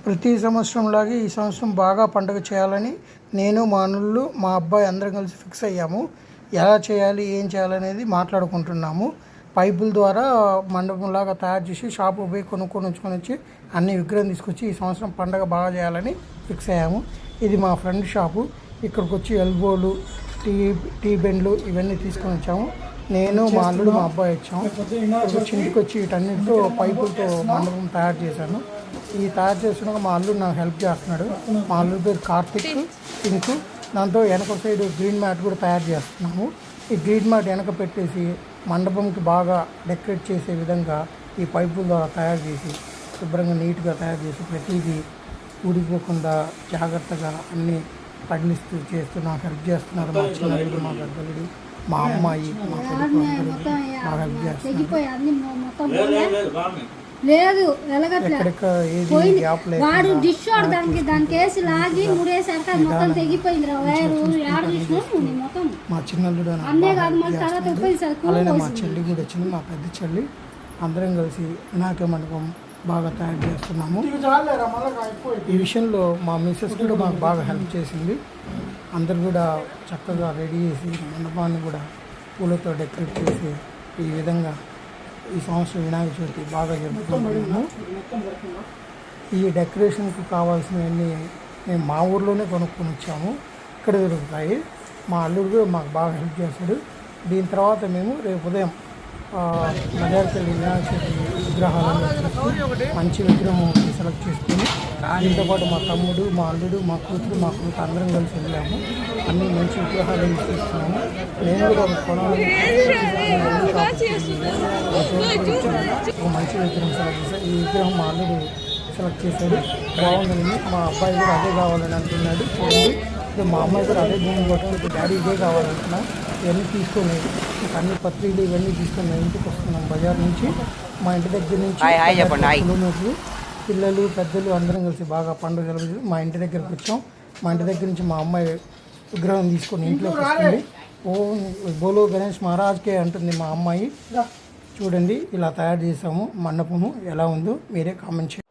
ప్రతి సంవత్సరంలాగే ఈ సంవత్సరం బాగా పండుగ చేయాలని నేను, మా అల్లుళ్ళు, మా అబ్బాయి అందరం కలిసి ఫిక్స్ అయ్యాము. ఎలా చేయాలి, ఏం చేయాలనేది మాట్లాడుకుంటున్నాము. పైపుల ద్వారా మండపంలాగా తయారు చేసి షాపు పోయి కొనుక్కొని వచ్చి అన్ని విగ్రహం తీసుకొచ్చి ఈ సంవత్సరం పండుగ బాగా చేయాలని ఫిక్స్ అయ్యాము. ఇది మా ఫ్రెండ్ షాపు. ఇక్కడికి వచ్చి ఎల్బోలు, టీ బెండ్లు ఇవన్నీ తీసుకొని వచ్చాము. నేను, మా అల్లుడు, మా అబ్బాయి వచ్చాము. ఇక్కడికి ఇంటికి వచ్చి వీటన్నిటితో పైపులతో మండపం తయారు చేశాను. ఈ తయారు చేస్తున్నాక మా అల్లుడు నాకు హెల్ప్ చేస్తున్నాడు. మా అల్లుడు పేరు కార్తిక్ పింక్. దాంతో వెనక సైడ్ గ్రీన్ మ్యాట్ కూడా తయారు చేస్తున్నాము. ఈ గ్రీన్ మ్యాట్ వెనక పెట్టేసి మండపంకి బాగా డెకరేట్ చేసే విధంగా ఈ పైపుల ద్వారా తయారు చేసి శుభ్రంగా నీట్గా తయారు చేసి ప్రతిదీ ఊడిపోకుండా జాగ్రత్తగా అన్నీ తగిలిస్తూ చేస్తూ నాకు హెల్ప్ చేస్తున్నారు. మా చిన్నల్లుడు, మా పెద్దలుడు, మా అమ్మాయి, మా కొడుకు అందరూ బాగా హెల్ప్ చేస్తున్నారు. లేదు వాడు డిష్ దానికి వేసి లాగి ముడేసరికి అది మొత్తం తెగిపోయింది. మా చిన్నల్లుడు అలానే మా చెల్లి కూడా వచ్చింది, మా పెద్ద చెల్లి. అందరం కలిసి వినాయక మండపం బాగా తయారు చేస్తున్నాము. ఈ విషయంలో మా మిస్సెస్ కూడా మాకు బాగా హెల్ప్ చేసింది. అందరు కూడా చక్కగా రెడీ చేసి మండపాన్ని కూడా పూలతో డెకరేట్ చేసి ఈ విధంగా ఈ సంవత్సరం వినాయక చవితి బాగా జరుపుకుంటున్నాము. ఈ డెకరేషన్కి కావాల్సినవన్నీ మేము మా ఊర్లోనే కొనుక్కొని వచ్చాము. ఇక్కడ దొరుకుతాయి. మా అల్లుడు కూడా మాకు బాగా హెల్ప్ చేస్తాడు. దీని తర్వాత మేము రేపు ఉదయం బజార్కి వెళ్ళి వినాయక చవితి విగ్రహాలను చూసి మంచి విగ్రహం సెలెక్ట్ చేసుకుని దీంతోపాటు మా తమ్ముడు, మా అల్లుడు, మా కూతురు అందరం కలిసి వెళ్ళాము. అన్నీ మంచి విగ్రహాలు తీసుకున్నాము. నేను కూడా ఒక కొనాలని ఒక మంచి విగ్రహం సెలెక్ట్ చేశాను. ఈ విగ్రహం మా అల్లుడు సెలెక్ట్ చేశాడు. బాగుందని మా అబ్బాయి కూడా అదే కావాలని అంటున్నాడు. చూడండి, ఇప్పుడు మా అమ్మాయి కూడా అదే భూమి కొట్టడం డాడీ ఇదే కావాలంటున్నా. ఇవన్నీ తీసుకొని అన్ని పత్రికలు ఇవన్నీ తీసుకొని మా ఇంటికి వస్తున్నాం. బజార్ నుంచి మా ఇంటి దగ్గర నుంచి కిలోమీటర్లు. పిల్లలు పెద్దలు అందరం కలిసి బాగా పండుగ జరుపుతూ మా ఇంటి దగ్గరకు వచ్చాం. మా ఇంటి దగ్గర నుంచి మా అమ్మాయి విగ్రహం తీసుకొని ఇంట్లోకి వస్తుంది. బోలో గణేష్ మహారాజ్కే అంటుంది మా అమ్మాయి. చూడండి, ఇలా తయారు చేసాము. మండపము ఎలా ఉందో మీరే కామెంట్ చేయండి.